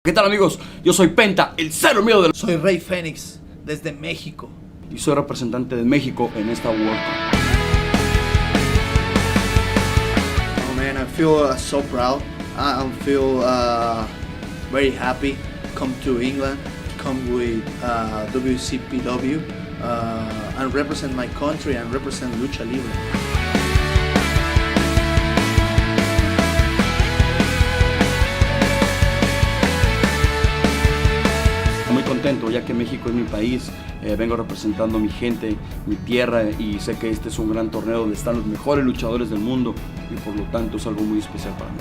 ¿Qué tal, amigos? Yo soy Penta, el cero miedo del... Soy Rey Fenix, desde México. Y soy representante de México en esta World Cup. Oh man, I feel so proud. I feel very happy to come to England, to come with WCPW and represent my country and represent Lucha Libre. Muy contento, ya que México es mi país, vengo representando a mi gente, mi tierra, y sé que este es un gran torneo donde están los mejores luchadores del mundo y por lo tanto es algo muy especial para mí.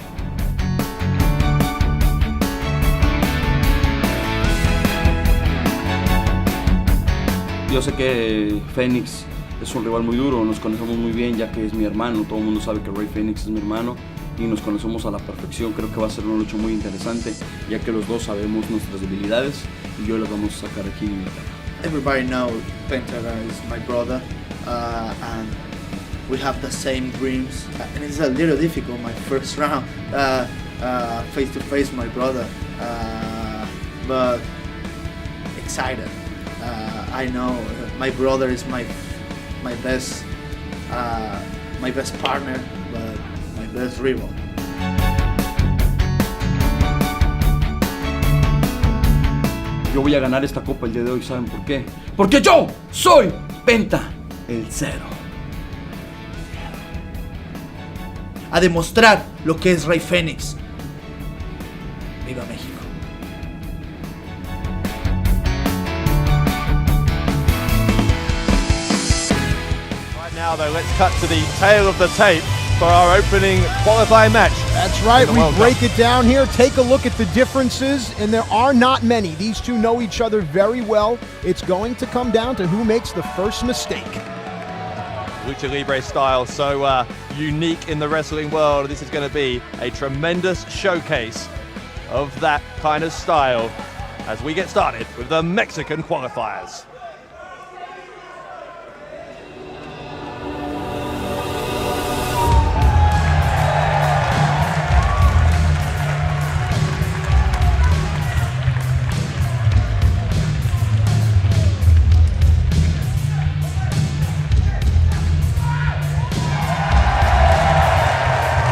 Yo sé que Fenix es un rival muy duro, nos conocemos muy bien ya que es mi hermano, todo el mundo sabe que Rey Fenix es mi hermano y nos conocemos a la perfección. Creo que va a ser una lucha muy interesante ya que los dos sabemos nuestras debilidades y yo las vamos a sacar aquí en Inglaterra. Everybody knows Penta is my brother and we have the same dreams, and it's a little difficult my first round face to face my brother, but excited. I know my brother is my best partner, but my best rival. Yo voy a ganar esta copa el día de hoy, ¿saben por qué? Porque yo soy Penta, el cero. A demostrar lo que es Rey Fenix. ¡Viva México! Now though, let's cut to the tail of the tape for our opening qualifying match. That's right, we break it down here, take a look at the differences, and there are not many. These two know each other very well. It's going to come down to who makes the first mistake. Lucha Libre style, so unique in the wrestling world. This is going to be a tremendous showcase of that kind of style as we get started with the Mexican qualifiers.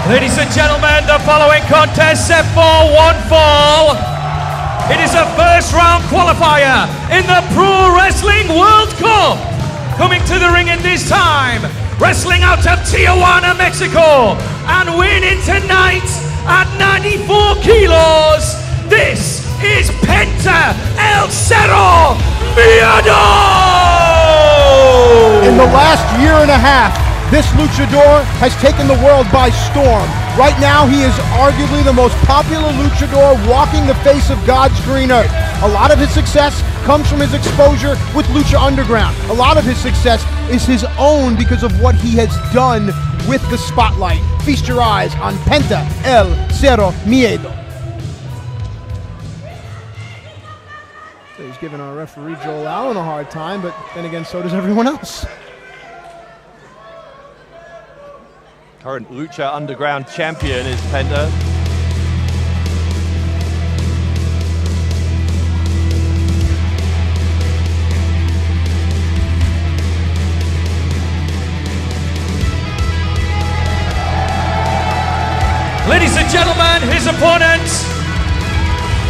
Ladies and gentlemen, the following contest set for one fall. It is a first round qualifier in the Pro Wrestling World Cup. Coming to the ring in this time, wrestling out of Tijuana, Mexico, and winning tonight at 94 kilos. This is Penta El Cero Miedo! In the last year and a half, this luchador has taken the world by storm. Right now, he is arguably the most popular luchador walking the face of God's green earth. A lot of his success comes from his exposure with Lucha Underground. A lot of his success is his own because of what he has done with the spotlight. Feast your eyes on Penta El Cero Miedo. So he's giving our referee Joel Allen a hard time, but then again, so does everyone else. Current Lucha Underground champion is Penta. Ladies and gentlemen, his opponent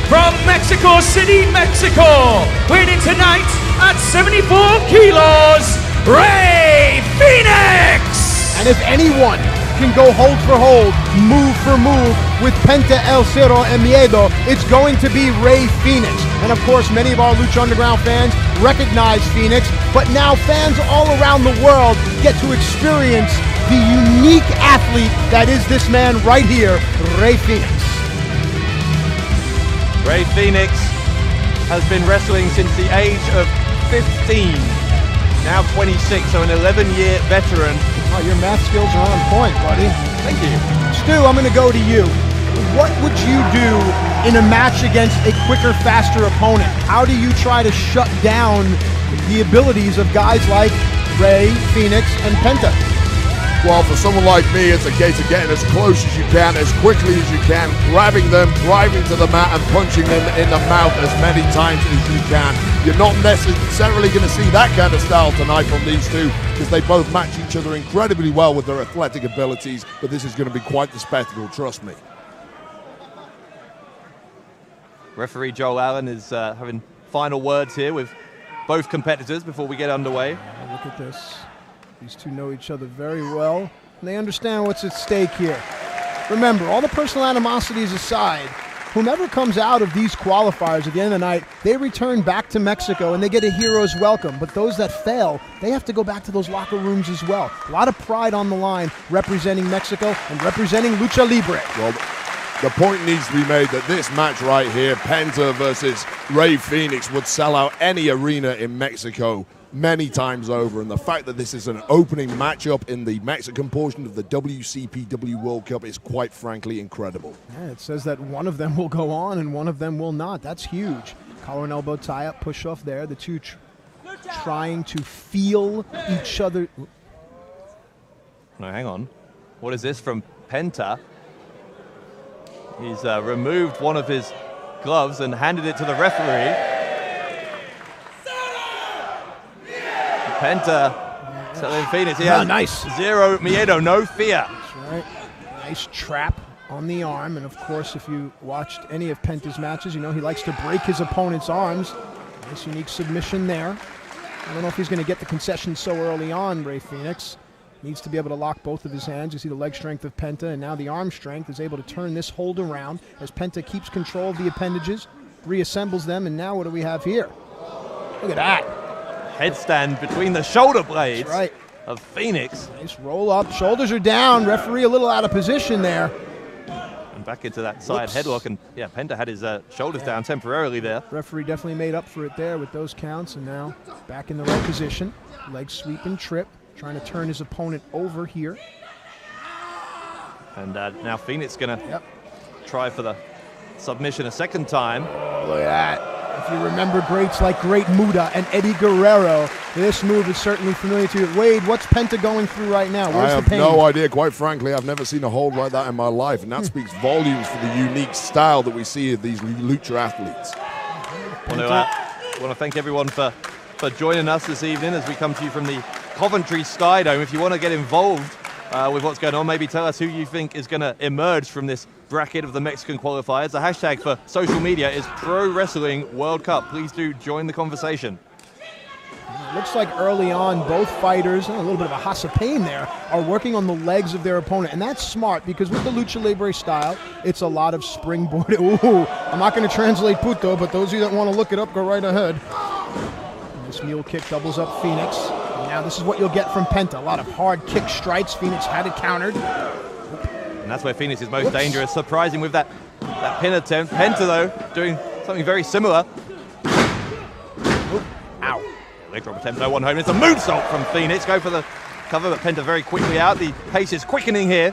from Mexico City, Mexico, weighing in tonight at 74 kilos, Rey Fenix! And if anyone can go hold for hold, move for move with Penta El Cero Miedo, it's going to be Rey Fenix. And of course, many of our Lucha Underground fans recognize Fenix, but now fans all around the world get to experience the unique athlete that is this man right here, Rey Fenix. Rey Fenix has been wrestling since the age of 15, now 26, so an 11-year veteran. Oh, your math skills are on point, buddy. Thank you. Stu, I'm going to go to you. What would you do in a match against a quicker, faster opponent? How do you try to shut down the abilities of guys like Rey, Fenix, and Penta? Well, for someone like me, it's a case of getting as close as you can, as quickly as you can, grabbing them, driving to the mat and punching them in the mouth as many times as you can. You're not necessarily going to see that kind of style tonight from these two, because they both match each other incredibly well with their athletic abilities, but this is going to be quite the spectacle, trust me. Referee Joel Allen is having final words here with both competitors before we get underway. Look at this. These two know each other very well, and they understand what's at stake here. Remember, all the personal animosities aside, whomever comes out of these qualifiers at the end of the night, they return back to Mexico and they get a hero's welcome. But those that fail, they have to go back to those locker rooms as well. A lot of pride on the line representing Mexico and representing Lucha Libre. Well, the point needs to be made that this match right here, Penta versus Rey Fenix, would sell out any arena in Mexico many times over, and the fact that this is an opening matchup in the Mexican portion of the WCPW World Cup is quite frankly incredible. Yeah, it says that one of them will go on and one of them will not. That's huge. Collar and elbow tie-up, push-off there. The two trying to feel each other. No, hang on. What is this from Penta? He's removed one of his gloves and handed it to the referee. Penta telling Fenix he has nice. Zero miedo, no fear. That's right. Nice trap on the arm. And of course, if you watched any of Penta's matches, you know he likes to break his opponent's arms. Nice unique submission there. I don't know if he's going to get the concession so early on, Rey Fenix. Needs to be able to lock both of his hands. You see the leg strength of Penta, and now the arm strength is able to turn this hold around as Penta keeps control of the appendages, reassembles them, and now what do we have here? Look at that. Headstand between the shoulder blades right. of Fenix. Nice roll up. Shoulders are down. Referee a little out of position there. And back into that side headlock. And yeah, Penta had his shoulders down temporarily there. Referee definitely made up for it there with those counts. And now back in the right position. Leg sweep and trip. Trying to turn his opponent over here. And now Fenix going to try for the submission a second time. Oh, look at that. If you remember greats like Great Muda and Eddie Guerrero, this move is certainly familiar to you. Wade, what's Penta going through right now? Where's the pain? I have no idea. Quite frankly, I've never seen a hold like that in my life, and that speaks volumes for the unique style that we see of these lucha athletes. I want to thank everyone for joining us this evening as we come to you from the Coventry Sky Dome. If you want to get involved with what's going on, maybe tell us who you think is going to emerge from this bracket of the Mexican qualifiers. The hashtag for social media is Pro Wrestling World Cup. Please do join the conversation. It looks like early on, both fighters, and a little bit of a House of Pain there, are working on the legs of their opponent. And that's smart because with the Lucha Libre style, it's a lot of springboard. Ooh, I'm not going to translate puto, but those of you that want to look it up, go right ahead. This mule kick doubles up Fenix. And now this is what you'll get from Penta. A lot of hard kick strikes. Phoenix had it countered. And that's where Fenix is most dangerous, surprising with that pin attempt. Penta, though, doing something very similar. Ow. Leg drop attempt, no one home. It's a moonsault from Fenix. Go for the cover, but Penta very quickly out. The pace is quickening here.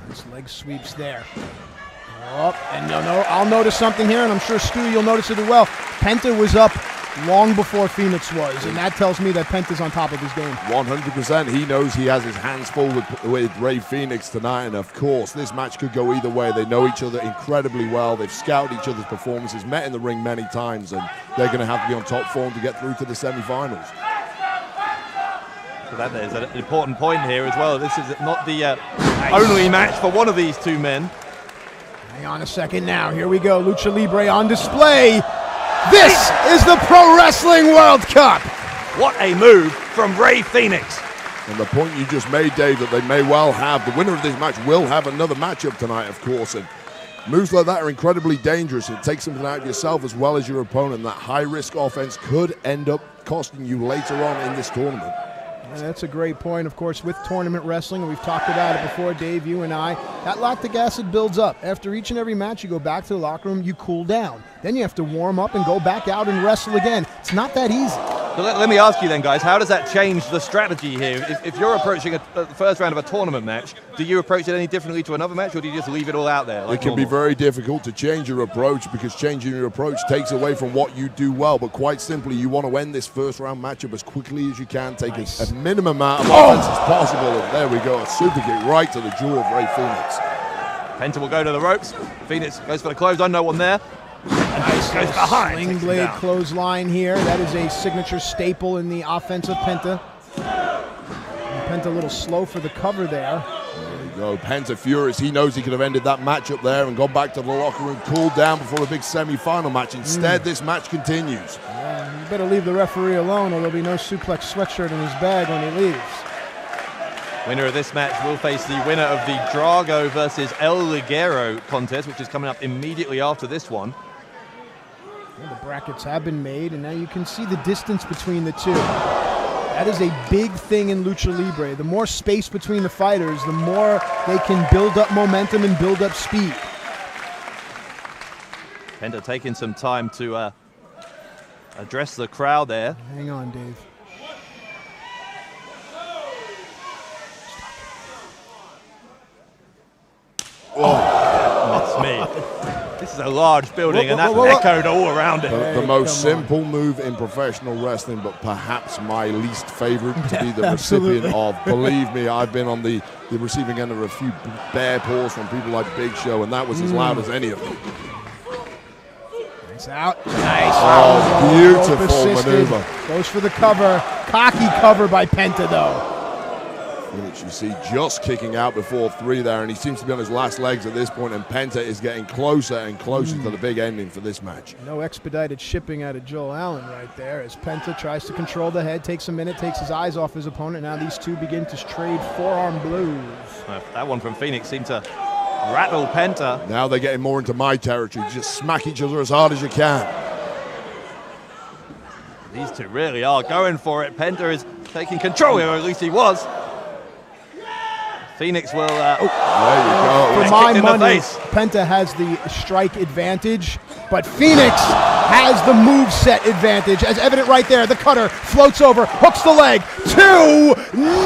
Nice leg sweeps there. Oh, and I'll notice something here, and I'm sure, Stu, you'll notice it as well. Penta was up long before Fenix was, and that tells me that Penta's on top of his game. 100%. He knows he has his hands full with Rey Fenix tonight, and of course, this match could go either way. They know each other incredibly well. They've scouted each other's performances, met in the ring many times, and they're going to have to be on top form to get through to the semi-finals. So that is an important point here as well. This is not the only match for one of these two men. Hang on a second now. Here we go. Lucha Libre on display. This is the Pro Wrestling World Cup. What a move from Rey Fenix. And the point you just made, Dave, that they may well have, the winner of this match will have another matchup tonight, of course. And moves like that are incredibly dangerous. It takes something out of yourself as well as your opponent. That high-risk offense could end up costing you later on in this tournament. And that's a great point, of course, with tournament wrestling, and we've talked about it before, Dave, you and I. That lactic acid builds up. After each and every match, you go back to the locker room, you cool down. Then you have to warm up and go back out and wrestle again. It's not that easy. So let me ask you then, guys, how does that change the strategy here? If you're approaching the first round of a tournament match, do you approach it any differently to another match, or do you just leave it all out there? Like it can be very difficult to change your approach, because changing your approach takes away from what you do well. But quite simply, you want to end this first round matchup as quickly as you can, take a minimum amount of offense as possible. And there we go, a super kick right to the jaw of Rey Fenix. Penta will go to the ropes. Fenix goes for the clothesline, no one there. Nice goes behind. Sling blade clothesline here. That is a signature staple in the offense of Penta. And Penta a little slow for the cover there. There you go, Penta furious. He knows he could have ended that matchup there and gone back to the locker room, cooled down before a big semi-final match. Instead, this match continues. Yeah, you better leave the referee alone, or there'll be no suplex sweatshirt in his bag when he leaves. Winner of this match will face the winner of the Drago versus El Ligero contest, which is coming up immediately after this one. Well, the brackets have been made, and now you can see the distance between the two. That is a big thing in Lucha Libre. The more space between the fighters, the more they can build up momentum and build up speed. Penta taking some time to address the crowd there. Hang on, Dave. That's me. This is a large building, and that's echoed all around it. The most simple move in professional wrestling, but perhaps my least favorite to be the recipient of. Believe me, I've been on the receiving end of a few bear paws from people like Big Show, and that was as loud as any of them. Nice out. Nice. Oh, beautiful maneuver. Goes for the cover. Cocky cover by Penta, though. Which you see just kicking out before 3 there, and he seems to be on his last legs at this point, and Penta is getting closer and closer to the big ending for this match. No expedited shipping out of Joel Allen right there, as Penta tries to control the head, takes a minute, takes his eyes off his opponent. Now these two begin to trade forearm blows. That one from Fenix seemed to rattle Penta. Now they're getting more into my territory. Just smack each other as hard as you can. These two really are going for it. Penta is taking control here, or at least he was. Fenix will. There you go. For my money, Penta has the strike advantage, but Fenix has the moveset advantage, as evident right there. The cutter floats over, hooks the leg. 2,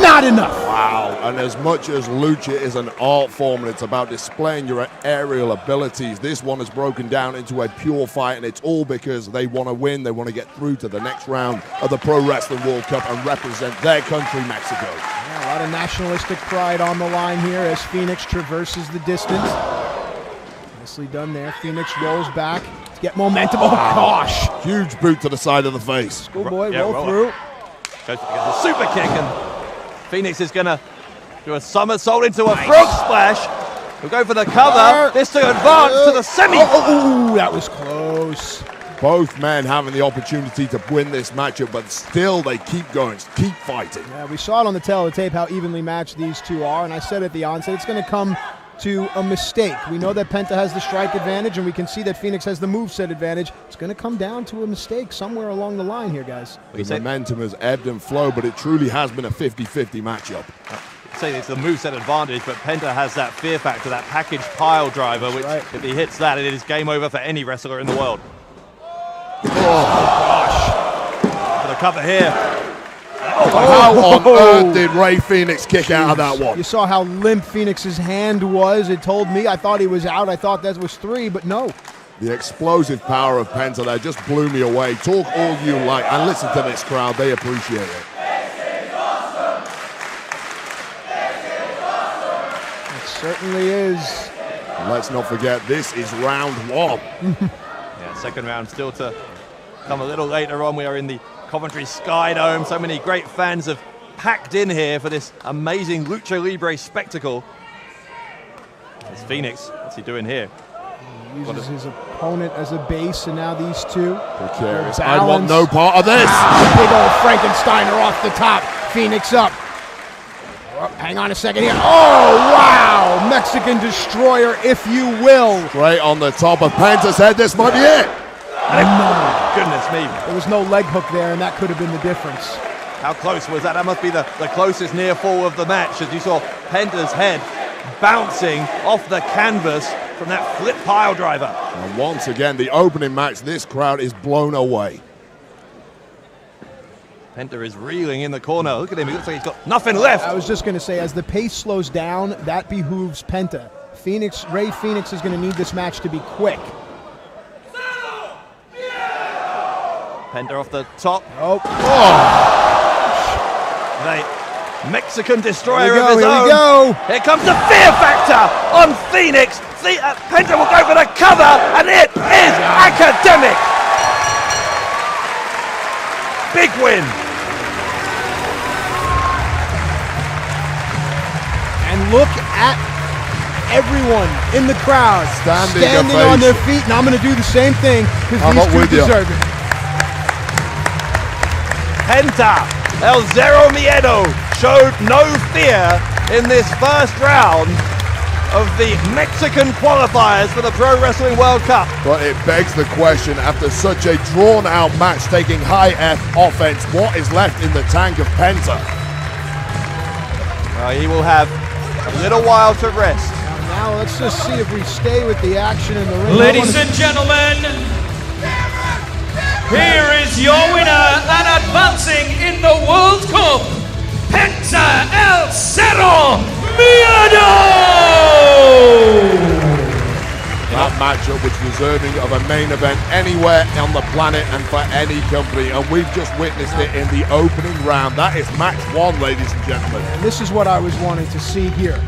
not enough. Wow, and as much as lucha is an art form and it's about displaying your aerial abilities, this one has broken down into a pure fight, and it's all because they want to win. They want to get through to the next round of the Pro Wrestling World Cup and represent their country, Mexico. A lot of nationalistic pride on the line here as Fenix traverses the distance. Nicely done there. Fenix rolls back to get momentum. Oh, gosh. Huge boot to the side of the face. Schoolboy, roll through. Goes for the super kick, and Fenix is going to do a somersault into a frog splash. He'll go for the cover. This to advance to the semi. Oh, that was close. Both men having the opportunity to win this matchup, but still they keep going, keep fighting. Yeah, we saw it on the tail of the tape how evenly matched these two are, and I said at the onset it's going to come to a mistake. We know that Penta has the strike advantage, and we can see that Fenix has the moveset advantage. It's going to come down to a mistake somewhere along the line here, guys. The momentum has ebbed and flowed, but it truly has been a 50-50 matchup. Say it's the moveset advantage, but Penta has that fear factor, that package pile driver, which if he hits that, it is game over for any wrestler in the world. Oh, gosh. For the cover here. How on earth did Rey Fenix kick out of that one? You saw how limp Fenix's hand was. It told me. I thought he was out. I thought that was 3, but no. The explosive power of Penta there just blew me away. Talk all you like, and listen to this crowd. They appreciate it. It certainly is. Let's not forget, this is round 1. Second round still to come a little later on. We are in the Coventry Sky Dome. So many great fans have packed in here for this amazing Lucha Libre spectacle. It's Fenix. What's he doing here? He uses his opponent as a base, and now these two. Precarious. I want no part of this. Big old Frankensteiner off the top. Fenix up. Oh, hang on a second here. Oh, wow. Mexican destroyer, if you will. Straight on the top of Penta's head. This might be it. No. Goodness me. There was no leg hook there, and that could have been the difference. How close was that? That must be the closest near fall of the match, as you saw Penta's head bouncing off the canvas from that flip pile driver. And once again, the opening match, this crowd is blown away. Penta is reeling in the corner. Look at him, he looks like he's got nothing left. I was just going to say, as the pace slows down, that behooves Penta. Rey Fenix is going to need this match to be quick. Penta off the top. Oh. The Mexican destroyer Here of his we own. go. Here comes the fear factor on Fenix. Penta will go for the cover, and it is academic. Big win. And look at everyone in the crowd standing on their feet, and I'm going to do the same thing because these two deserve it. Penta, El Zero Miedo, showed no fear in this first round of the Mexican qualifiers for the Pro Wrestling World Cup. But it begs the question, after such a drawn-out match taking high F offense, what is left in the tank of Penta? He will have a little while to rest. Now let's just see if we stay with the action in the ring. Ladies and gentlemen, here is your winner and advancing in the World Cup, Penta El Zero Miedo! That matchup was deserving of a main event anywhere on the planet and for any company, and we've just witnessed it in the opening round. That is match one, ladies and gentlemen. And this is what I was wanting to see here.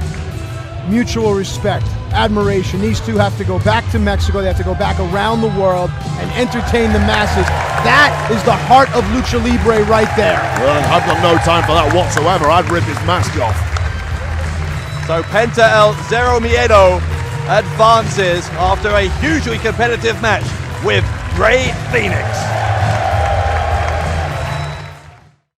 Mutual respect, admiration. These two have to go back to Mexico. They have to go back around the world and entertain the masses. That is the heart of Lucha Libre right there. Well, I've got no time for that whatsoever. I'd rip his mask off. So Penta El Zero Miedo advances after a hugely competitive match with Rey Fenix.